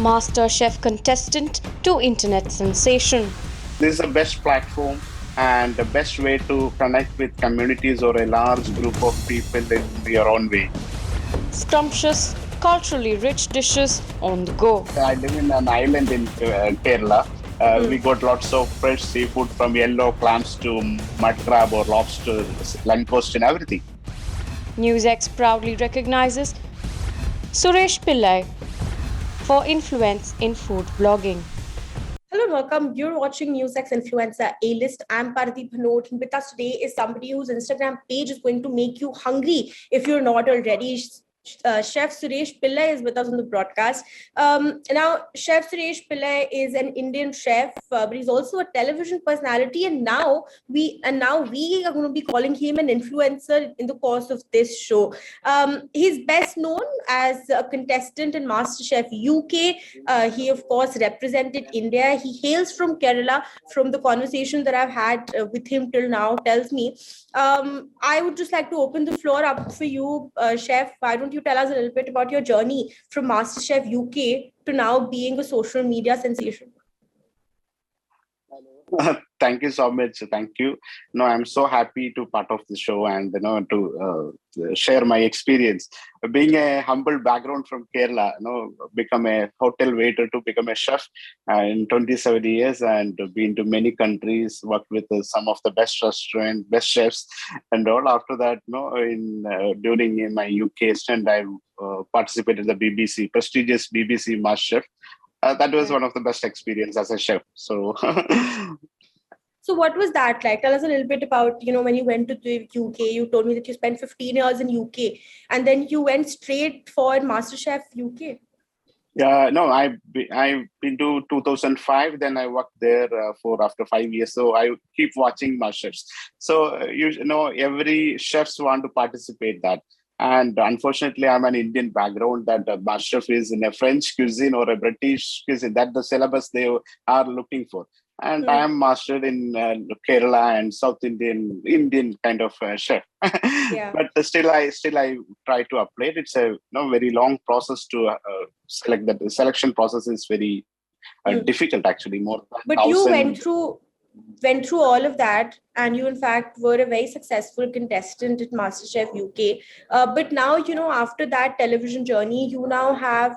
Master Chef contestant to internet sensation. This is the best platform and the best way to connect with communities or a large group of people in your own way. Scrumptious, culturally rich dishes on the go. I live in an island in Kerala. We got lots of fresh seafood from yellow clams to mud crab or lobster, langoustine, everything. NewsX proudly recognizes Suresh Pillai for influence in food blogging. Hello and welcome. You're watching NewsX Influencer A-List. I'm Parati Bhanot, and with us today is somebody whose Instagram page is going to make you hungry if you're not already. Chef Suresh Pillai is with us on the broadcast. Now, Chef Suresh Pillai is an Indian chef, but he's also a television personality. And now we are going to be calling him an influencer in the course of this show. He's best known as a contestant in MasterChef UK. He, of course, represented India. He hails from Kerala. From the conversation that I've had with him till now, tells me. I would just like to open the floor up for you, Chef. Why don't you tell us a little bit about your journey from MasterChef UK to now being a social media sensation? Thank you so much. Thank you. No, I'm so happy to part of the show and to share my experience. Being a humble background from Kerala, become a hotel waiter to become a chef in 27 years and been to many countries, worked with some of the best restaurants, best chefs, and all. After that, during my UK stint, I participated in the BBC, prestigious BBC MasterChef. That was one of the best experience as a chef. So. So what was that like? Tell us a little bit about, when you went to the UK, you told me that you spent 15 years in UK and then you went straight for MasterChef UK. Yeah, no, I've been to 2005. Then I worked there for after 5 years. So I keep watching MasterChefs. So, every chefs want to participate that. And unfortunately, I'm an Indian background that MasterChef is in a French cuisine or a British cuisine. That's the syllabus they are looking for. And I am mastered in Kerala and South Indian kind of chef. Yeah. But still I try to apply it. It's a very long process to select that. The selection process is very difficult, actually. More than but 1,000. You went through all of that, and you in fact were a very successful contestant at MasterChef UK. But now, after that television journey, you now have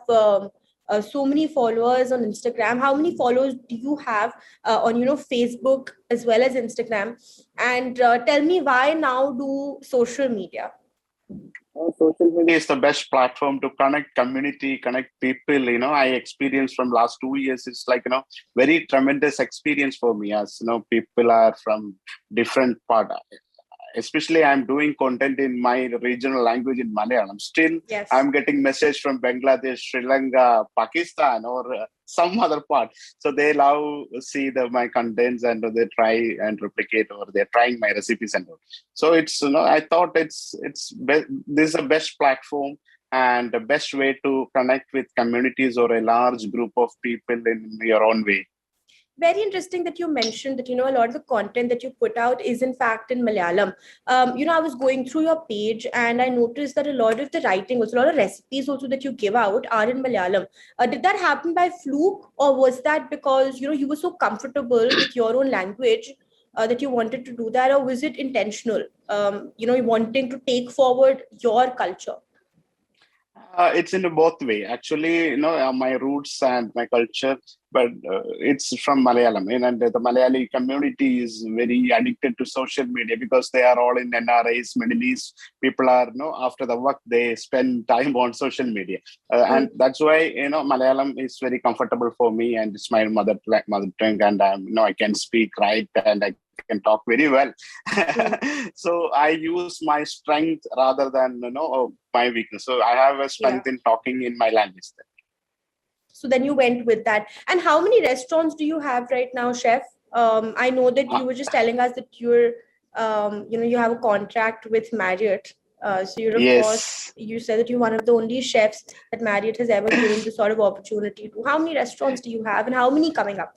so many followers on Instagram. How many followers do you have on Facebook as well as Instagram? And tell me, why now do social media? Social media is the best platform to connect community, connect people. I experienced from last 2 years. It's like, very tremendous experience for me, as people are from different part. Especially I'm doing content in my regional language in Malayalam. Still, Yes. I'm getting message from Bangladesh, Sri Lanka, Pakistan, or some other part. So they love see my contents and they try and replicate, or they're trying my recipes and all. So it's I thought this is the best platform and the best way to connect with communities or a large group of people in your own way. Very interesting that you mentioned that, a lot of the content that you put out is in fact in Malayalam. I was going through your page and I noticed that a lot of the writing, also a lot of recipes also that you give out are in Malayalam. Did that happen by fluke, or was that because, you were so comfortable with your own language that you wanted to do that, or was it intentional, wanting to take forward your culture? It's in both way. Actually, my roots and my culture, but it's from Malayalam. And the Malayali community is very addicted to social media because they are all in NRIs, Middle East. People are, after the work, they spend time on social media. And that's why, Malayalam is very comfortable for me, and it's my mother tongue, and I can speak right, and I can talk very well. So I use my strength rather than my weakness. So I have a strength in talking in my language. So then you went with that. And how many restaurants do you have right now, Chef? I know that you were just telling us that you're you have a contract with Marriott. So you're, of course, you said that you're one of the only chefs that Marriott has ever given this sort of opportunity to. How many restaurants do you have, and how many coming up?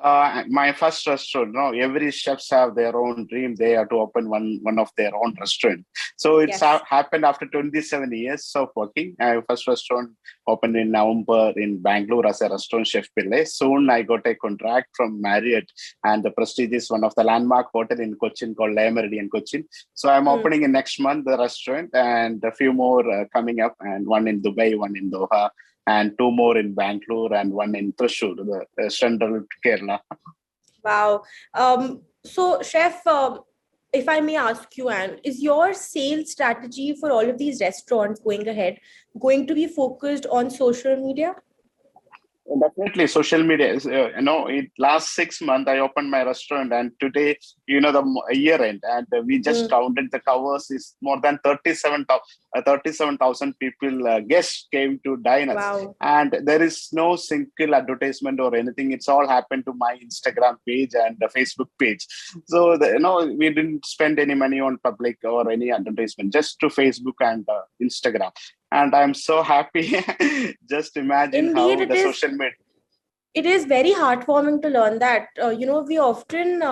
My first restaurant. No, every chefs have their own dream. They have to open one of their own restaurant. So it's Yes. happened after 27 years of working. First restaurant opened in November in Bangalore as a restaurant chef Pillai. Soon I got a contract from Marriott and the prestigious one of the landmark hotel in Cochin called Le Meridian Cochin. So I'm opening in next month the restaurant and a few more coming up, and one in Dubai, one in Doha, and two more in Bangalore and one in Thrissur, the central Kerala. Wow. So, Chef, if I may ask you, Anne, is your sales strategy for all of these restaurants going ahead going to be focused on social media? Definitely, social media is, in last 6 months, I opened my restaurant, and today, the year end, and we just counted the covers is more than 37,000 people, guests came to dine us. Wow. And there is no single advertisement or anything. It's all happened to my Instagram page and the Facebook page. So, we didn't spend any money on public or any advertisement, just to Facebook and Instagram. And I'm so happy. Just imagine Indeed, how the social media. it is very heartwarming to learn that. We often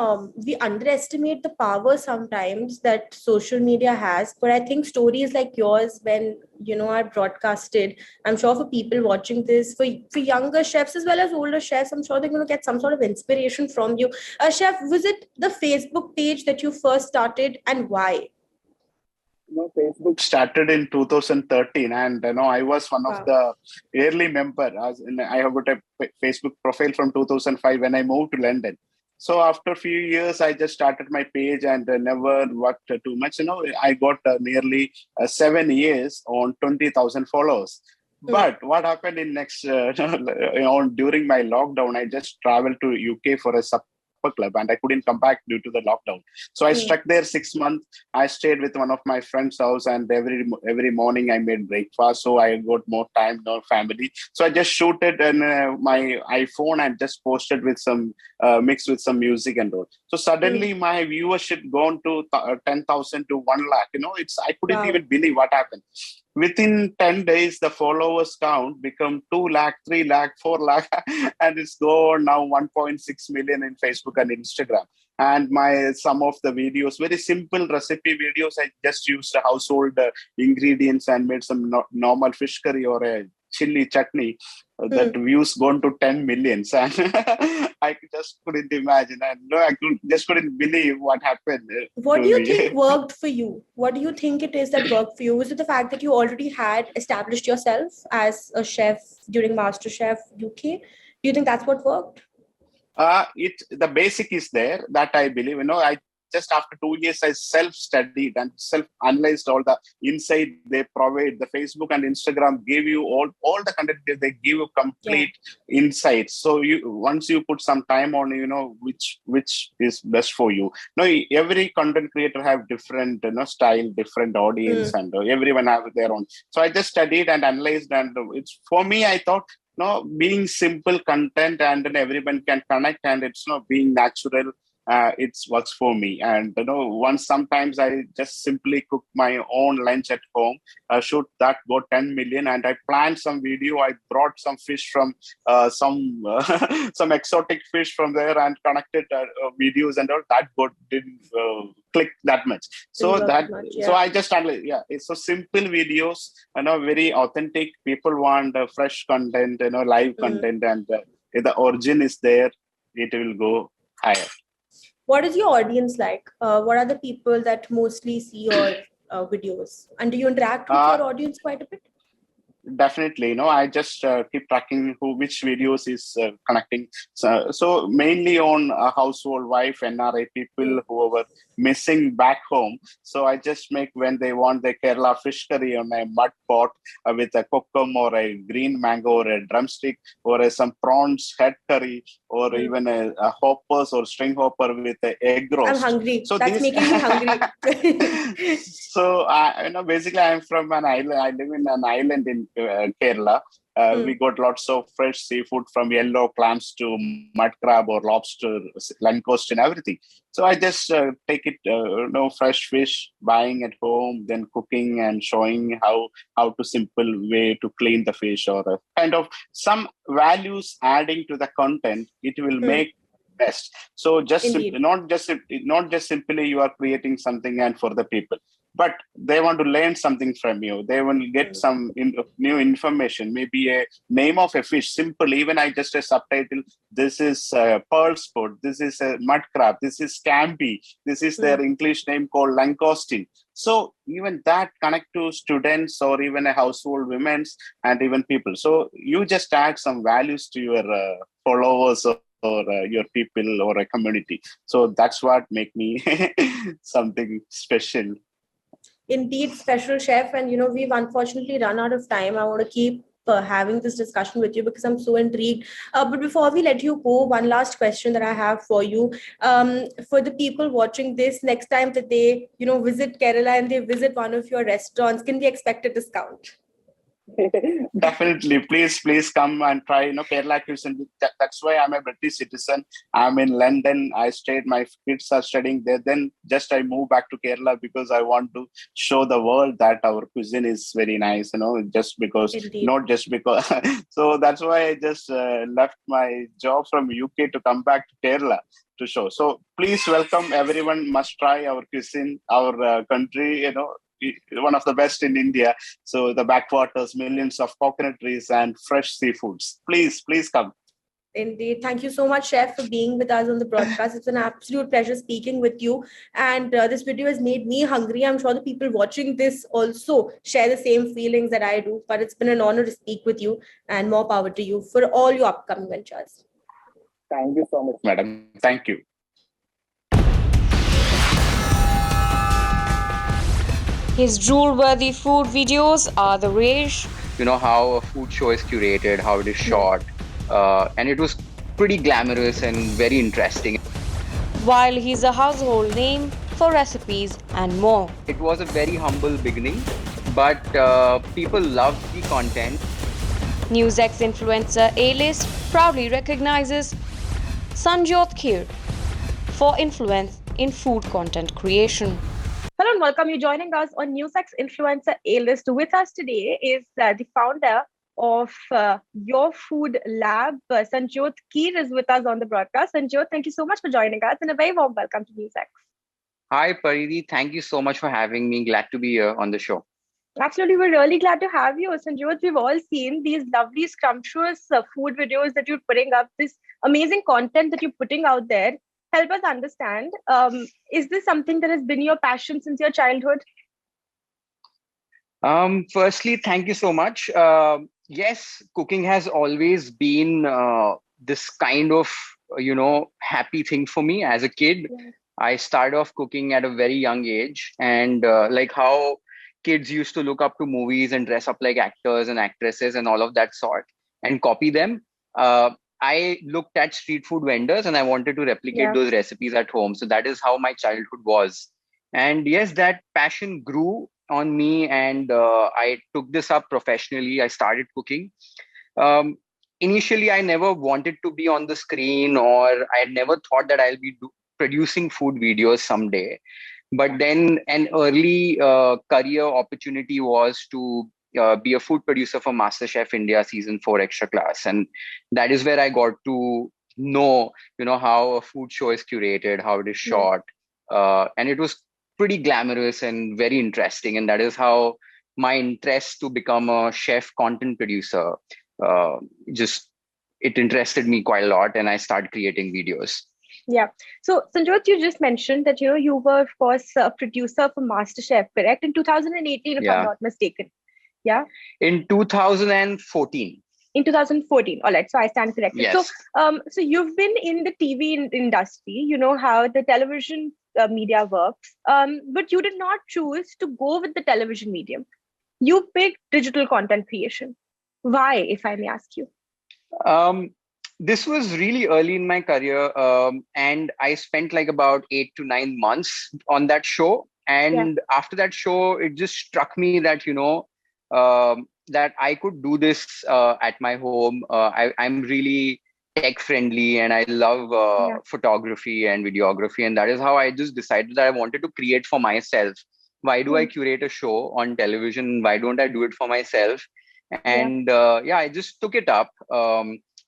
we underestimate the power sometimes that social media has. But I think stories like yours, when are broadcasted, I'm sure for people watching this, for younger chefs as well as older chefs, I'm sure they're going to get some sort of inspiration from you. Chef, was it the Facebook page that you first started, and why? Facebook started in 2013, and I was one of Wow. the early member. I have got a Facebook profile from 2005 when I moved to London. So after a few years, I just started my page and never worked too much. I got nearly 7 years on 20,000 followers. But what happened in next during my lockdown, I just traveled to UK for a club, and I couldn't come back due to the lockdown. So I stuck there 6 months. I stayed with one of my friend's house, and every morning I made breakfast. So I got more time, more family. So I just shoot it in my iPhone and just posted with some mixed with some music and all. So suddenly my viewership gone to 10,000 to 1 lakh. I couldn't Wow. even believe what happened. Within 10 days, the followers count become 2 lakh, 3 lakh, 4 lakh, and it's gone now 1.6 million in Facebook and Instagram. And some of the videos, very simple recipe videos, I just used household ingredients and made some normal fish curry or a chili chutney. That views gone to 10 millions. And I just couldn't imagine. And just couldn't believe what happened. What To do you me. think worked for you? What do you think it is that worked for you? Was it the fact that you already had established yourself as a chef during MasterChef UK? Do you think that's what worked? The basic is there, that I believe. I just after 2 years I self-studied and self-analyzed all the insight they provide. The Facebook and Instagram give you all the content, they give you complete insights. So once you put some time on, which is best for you. Every content creator have different style, different audience, and everyone have their own. So I just studied and analyzed, and it's for me, I thought, being simple content and then everyone can connect, and it's not being natural. It works for me. And once sometimes I just simply cook my own lunch at home, shoot that got 10 million, and I planned some video. I brought some fish from some some exotic fish from there and connected videos, and all that didn't click that much. So so I just it's so simple videos, very authentic. People want fresh content, live content, and if the origin is there, it will go higher. What is your audience like? What are the people that mostly see your videos? And do you interact with your audience quite a bit? Definitely, I just keep tracking which videos is connecting. So mainly on household wife, NRI people who were missing back home. So I just make when they want the Kerala fish curry on a mud pot with a kokum or a green mango or a drumstick or some prawns head curry or even a hoppers or string hopper with a egg roast. I'm hungry. So that's making me hungry. So basically I'm from an island. I live in an island in Kerala. We got lots of fresh seafood, from yellow clams to mud crab or lobster, langoustine, everything. So I just take it, fresh fish, buying at home, then cooking and showing how to simple way to clean the fish, or kind of some values adding to the content. It will make best. So Indeed. not just simply you are creating something and for the people, but they want to learn something from you. They will get some new information, maybe a name of a fish. Simple, even I just a subtitle. This is pearl sport. This is a mud crab. This is scampi. This is their English name called langoustine. So even that connect to students or even a household women's and even people. So you just add some values to your followers or your people or a community. So that's what make me something special. Indeed, special chef. And, we've unfortunately run out of time. I want to keep having this discussion with you because I'm so intrigued. But before we let you go, one last question that I have for you. For the people watching this, next time that they, visit Kerala and they visit one of your restaurants, can we expect a discount? Definitely, please come and try. Kerala cuisine. That's why I'm a British citizen. I'm in London. I stayed. My kids are studying there. Then just I moved back to Kerala because I want to show the world that our cuisine is very nice. Just because, Indeed. not just because. So that's why I just left my job from UK to come back to Kerala to show. So please welcome everyone. Must try our cuisine, our country. One of the best in India. So the backwaters, millions of coconut trees and fresh seafoods. Please come. Indeed. Thank you so much, Chef, for being with us on the broadcast. It's an absolute pleasure speaking with you. And this video has made me hungry. I'm sure the people watching this also share the same feelings that I do. But it's been an honor to speak with you, and more power to you for all your upcoming ventures. Thank you so much, madam. Thank you. His drool-worthy food videos are the rage. You know how a food show is curated, how it is shot, and it was pretty glamorous and very interesting. While he's a household name for recipes and more. It was a very humble beginning, but people loved the content. NewsX influencer A-list proudly recognizes Sanjot Keer for influence in food content creation. Hello and welcome. You joining us on NewsX Influencer A-list. With us today is the founder of Your Food Lab. Sanjot Keer is with us on the broadcast. Sanjot, thank you so much for joining us and a very warm welcome to NewsX. Hi, Paridhi. Thank you so much for having me. Glad to be here on the show. Absolutely. We're really glad to have you. Sanjot, we've all seen these lovely, scrumptious food videos that you're putting up, this amazing content that you're putting out there. Help us understand, is this something that has been your passion since your childhood? Firstly, thank you so much. Yes, cooking has always been this kind of, happy thing for me as a kid. Yeah. I started off cooking at a very young age, and like how kids used to look up to movies and dress up like actors and actresses and all of that sort and copy them. I looked at street food vendors and I wanted to replicate those recipes at home. So that is how my childhood was. And yes, that passion grew on me, and I took this up professionally. I started cooking. Initially, I never wanted to be on the screen, or I had never thought that I'll be producing food videos someday. But then an early career opportunity was to be a food producer for MasterChef India Season 4 Extra Class. And that is where I got to know, how a food show is curated, how it is shot. And it was pretty glamorous and very interesting. And that is how my interest to become a chef content producer, it interested me quite a lot. And I started creating videos. Yeah. So, Sanjot, you just mentioned that, you were, of course, a producer for MasterChef, correct? In 2018, if I'm not mistaken. Yeah. In 2014. In 2014. All right. So I stand corrected. Yes. So you've been in the TV industry, you know how the television media works, but you did not choose to go with the television medium. You picked digital content creation. Why, if I may ask you? This was really early in my career, and I spent like about 8 to 9 months on that show. And after that show, it just struck me that, that I could do this at my home. I'm really tech friendly and I love photography and videography. And that is how I just decided that I wanted to create for myself. Why do I curate a show on television? Why don't I do it for myself? And I just took it up.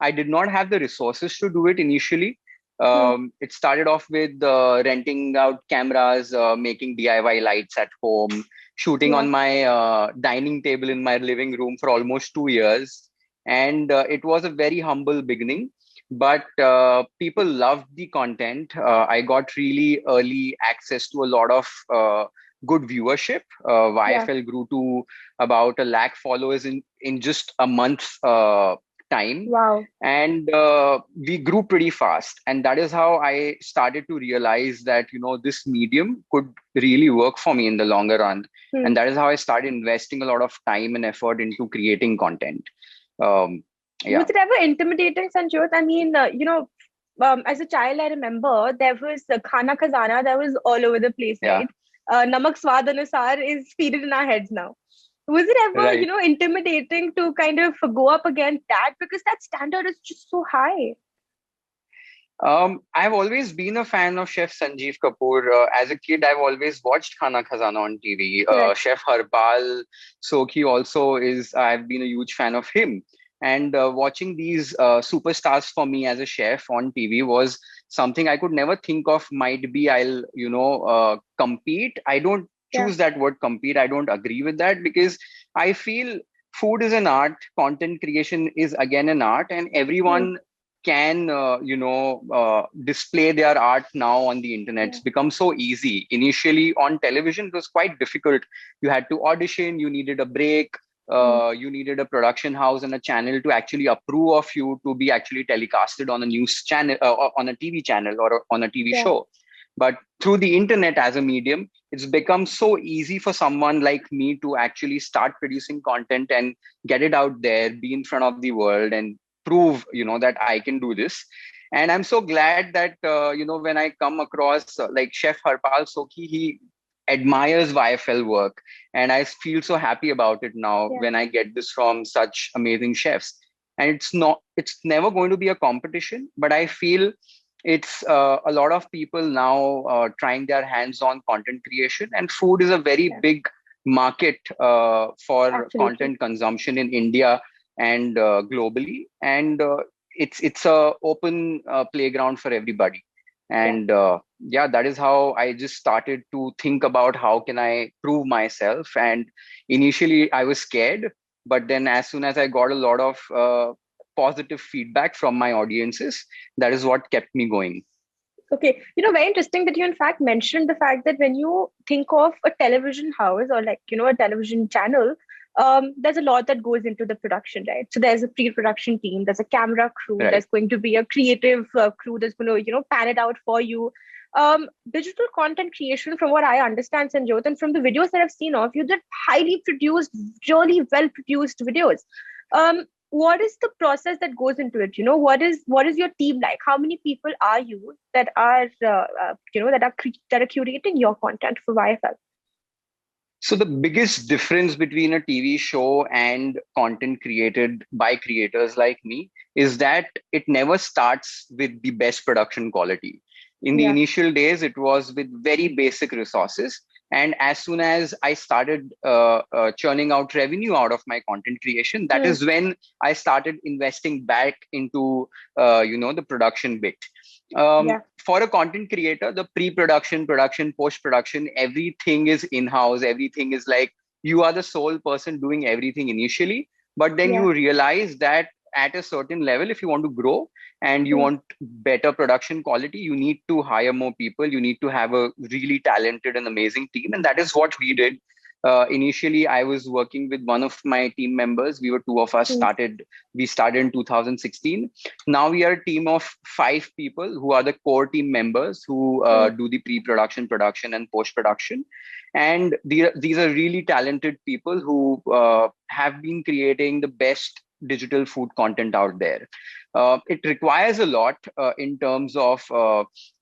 I did not have the resources to do it initially. It started off with renting out cameras, making DIY lights at home, shooting on my dining table in my living room for almost 2 years. And it was a very humble beginning, but people loved the content. I got really early access to a lot of good viewership. YFL grew to about 1 lakh followers in just a month time. Wow. And we grew pretty fast. And that is how I started to realize that, this medium could really work for me in the longer run. And that is how I started investing a lot of time and effort into creating content. Was it ever intimidating, Sanjot? I mean, as a child, I remember there was Khana Khazana that was all over the place, right? Namak Swad Anusar is feeded in our heads now. Was it ever, intimidating to kind of go up against that? Because that standard is just so high. I've always been a fan of Chef Sanjeev Kapoor. As a kid, I've always watched Khana Khazana on TV. Chef Harpal Sokhi also I've been a huge fan of him. And watching these superstars for me as a chef on TV was something I could never think of. Might be I'll, compete. I don't choose that word compete. I don't agree with that, because I feel food is an art. Content creation is again an art, and everyone can display their art now on the internet. It's become so easy. Initially on television it was quite difficult. You had to audition, you needed a break, you needed a production house and a channel to actually approve of you to be actually telecasted on a news channel, on a TV channel, or on a TV show. But through the internet as a medium, it's become so easy for someone like me to actually start producing content and get it out there, be in front of the world, and prove that I can do this. And I'm so glad that when I come across like Chef Harpal Sokhi, he admires YFL work, and I feel so happy about it now when I get this from such amazing chefs. And it's never going to be a competition, but I feel it's a lot of people now trying their hands on content creation, and food is a very big market for content consumption in India and globally. And it's a open playground for everybody. And that is how I just started to think about how can I prove myself. And initially I was scared, but then as soon as I got a lot of positive feedback from my audiences, that is what kept me going. Okay, very interesting that you in fact mentioned the fact that when you think of a television house or like, a television channel, there's a lot that goes into the production, right? So there's a pre-production team, there's a camera crew, there's going to be a creative crew that's going to, pan it out for you. Digital content creation, from what I understand, Sanjot, and from the videos that I've seen of you, did highly produced, really well-produced videos. What is the process that goes into it? What is your team like? How many people are you that are that are curating your content for YFL? So the biggest difference between a TV show and content created by creators like me is that it never starts with the best production quality. In the initial days, it was with very basic resources. And as soon as I started churning out revenue out of my content creation, that is when I started investing back into, the production bit. For a content creator, the pre-production, production, post-production, everything is in-house. Everything is like you are the sole person doing everything initially. But then you realize that at a certain level, if you want to grow and you want better production quality, you need to hire more people. You need to have a really talented and amazing team. And that is what we did. Initially, I was working with one of my team members. We were two of us We started in 2016. Now we are a team of 5 people who are the core team members who do the pre-production, production, and post-production. And these are really talented people who have been creating the best digital food content out there. It requires a lot in terms of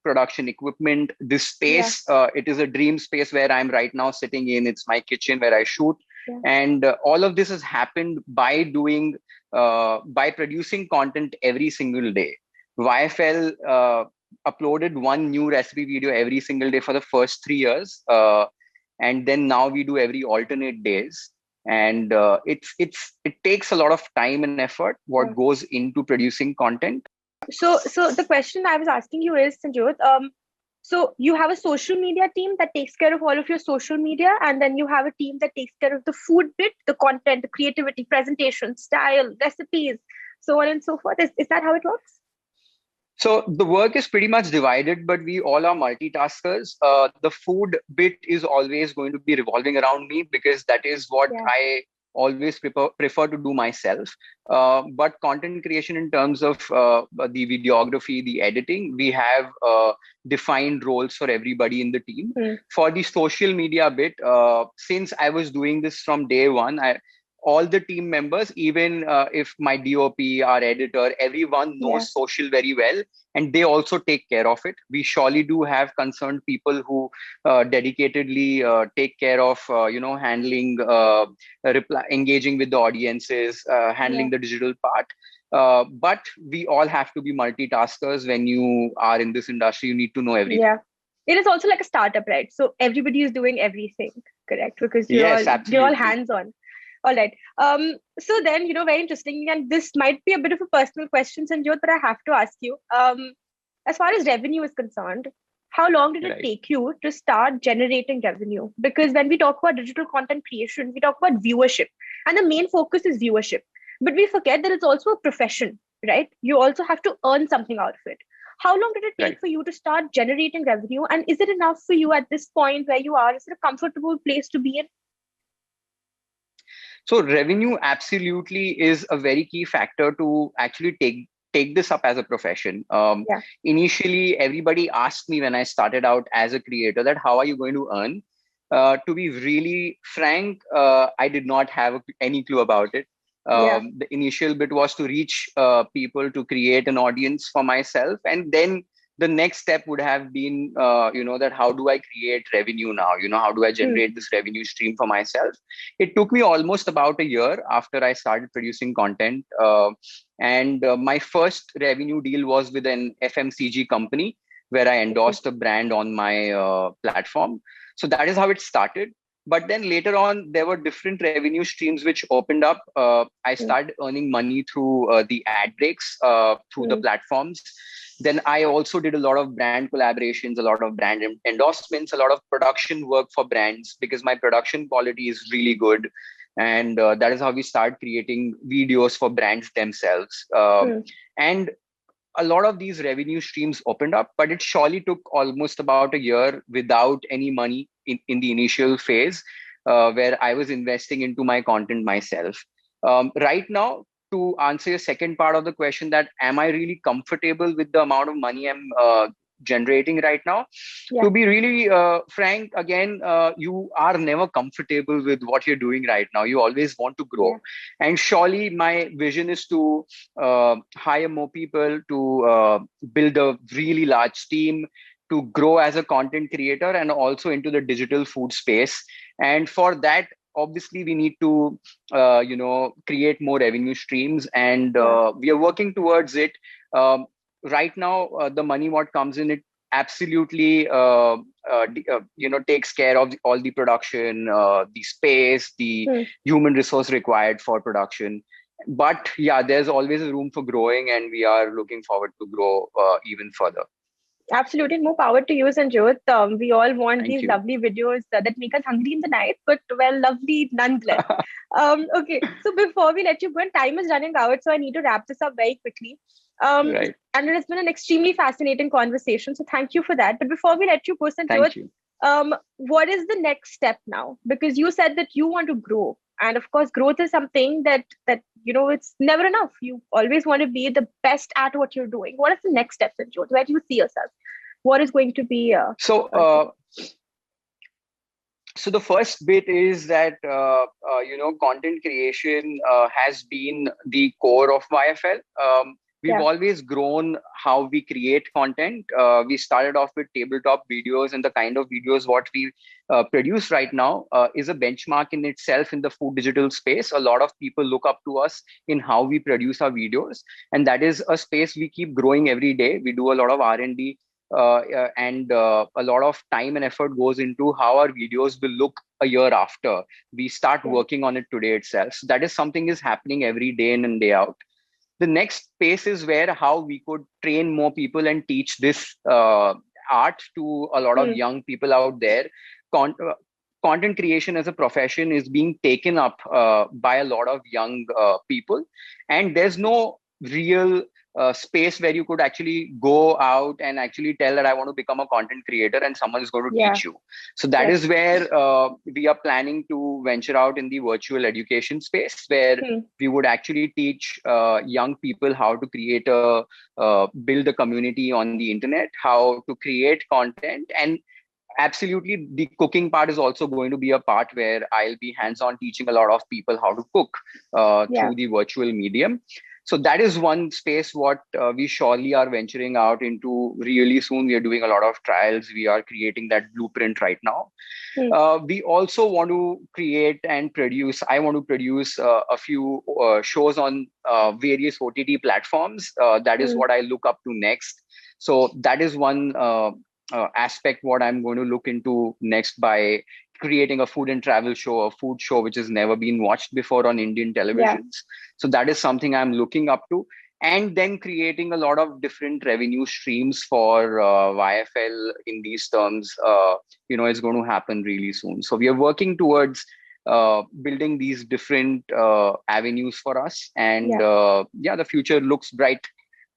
production equipment. This space, it is a dream space where I'm right now sitting in. It's my kitchen where I shoot. And all of this has happened by producing content every single day. YFL uploaded one new recipe video every single day for the first 3 years. And then now we do every alternate days. And it takes a lot of time and effort what goes into producing content. So the question I was asking you is, Sanjot, so you have a social media team that takes care of all of your social media, and then you have a team that takes care of the food bit, the content, the creativity, presentation, style, recipes, so on and so forth. Is that how it works? So the work is pretty much divided, but we all are multitaskers. The food bit is always going to be revolving around me because that is what Yeah. I always prefer to do myself. But content creation in terms of the videography, the editing, we have defined roles for everybody in the team. For the social media bit, since I was doing this from day one, all the team members, even if my DOP, our editor, everyone knows social very well, and they also take care of it. We surely do have concerned people who dedicatedly take care of, handling, engaging with the audiences, handling the digital part. But we all have to be multitaskers. When you are in this industry, you need to know everything. Yeah. It is also like a startup, right? So everybody is doing everything, correct? Because you're all hands-on. All right. So then, very interesting. And this might be a bit of a personal question, Sanjot, but I have to ask you. As far as revenue is concerned, how long did it take you to start generating revenue? Because when we talk about digital content creation, we talk about viewership. And the main focus is viewership. But we forget that it's also a profession, right? You also have to earn something out of it. How long did it take for you to start generating revenue? And is it enough for you at this point where you are? Is it a comfortable place to be in? So revenue absolutely is a very key factor to actually take this up as a profession. Initially, everybody asked me when I started out as a creator that how are you going to earn? To be really frank, I did not have any clue about it. The initial bit was to reach people, to create an audience for myself, and then the next step would have been, that how do I create revenue now? How do I generate this revenue stream for myself? It took me almost about a year after I started producing content. And my first revenue deal was with an FMCG company where I endorsed a brand on my platform. So that is how it started. But then later on, there were different revenue streams which opened up. I started earning money through the ad breaks through the platforms. Then I also did a lot of brand collaborations, a lot of brand endorsements, a lot of production work for brands because my production quality is really good. And that is how we started creating videos for brands themselves. And a lot of these revenue streams opened up, but it surely took almost about a year without any money in the initial phase where I was investing into my content myself. Right now, to answer your second part of the question, that am I really comfortable with the amount of money I'm generating right now? To be really frank, again, you are never comfortable with what you're doing right now. You always want to grow. And surely my vision is to hire more people, to build a really large team, to grow as a content creator and also into the digital food space. And for that, obviously, we need to, create more revenue streams, and we are working towards it. Right now, the money what comes in, it absolutely, takes care of all the production, the space, the human resource required for production. But yeah, there's always a room for growing, and we are looking forward to grow even further. Absolutely. More power to you, Sanjot. We all want these lovely videos that make us hungry in the night, but well, lovely nonetheless. Okay. So before we let you go, and time is running out, so I need to wrap this up very quickly. And it has been an extremely fascinating conversation. So thank you for that. But before we let you go, Sanjot, what is the next step now? Because you said that you want to grow. And of course, growth is something that it's never enough. You always want to be the best at what you're doing. What is the next step, Sanjot? Where do you see yourself? What is going to be? So the first bit is that content creation has been the core of YFL. We've always grown how we create content. We started off with tabletop videos, and the kind of videos what we produce right now is a benchmark in itself in the food digital space. A lot of people look up to us in how we produce our videos, and that is a space we keep growing every day. We do a lot of R&D, and a lot of time and effort goes into how our videos will look a year after. We start working on it today itself. So that is something is happening every day in and day out. The next space is where how we could train more people and teach this art to a lot of young people out there. Content creation as a profession is being taken up by a lot of young people, and there's no real space where you could actually go out and actually tell that I want to become a content creator and someone is going to teach you. So that is where we are planning to venture out in the virtual education space, where we would actually teach young people how to create build a community on the internet, how to create content. And absolutely, the cooking part is also going to be a part where I'll be hands-on teaching a lot of people how to cook through the virtual medium. So that is one space what we surely are venturing out into really soon. We are doing a lot of trials. We are creating that blueprint right now. We also want to create and produce. I want to produce a few shows on various OTT platforms. That is what I look up to next. So that is one aspect what I'm going to look into next, by creating a food and travel show, a food show which has never been watched before on Indian televisions. So that is something I'm looking up to. And then creating a lot of different revenue streams for YFL in these terms, is going to happen really soon. So we are working towards building these different avenues for us. And the future looks bright.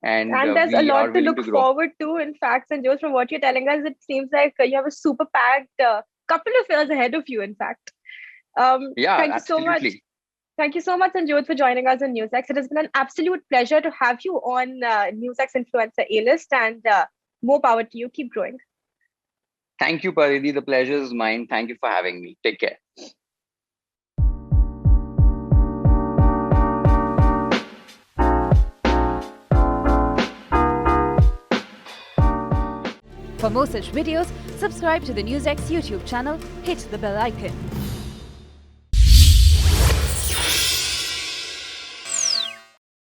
And there's a lot to look forward to. In fact, Sanjot, from what you're telling us, it seems like you have a super packed couple of years ahead of you, in fact. Thank you so much. Thank you so much, Sanjot, for joining us on NewsX. It has been an absolute pleasure to have you on NewsX Influencer A-List, and more power to you. Keep growing. Thank you, Paridhi. The pleasure is mine. Thank you for having me. Take care. For more such videos, subscribe to the NewsX YouTube channel, hit the bell icon.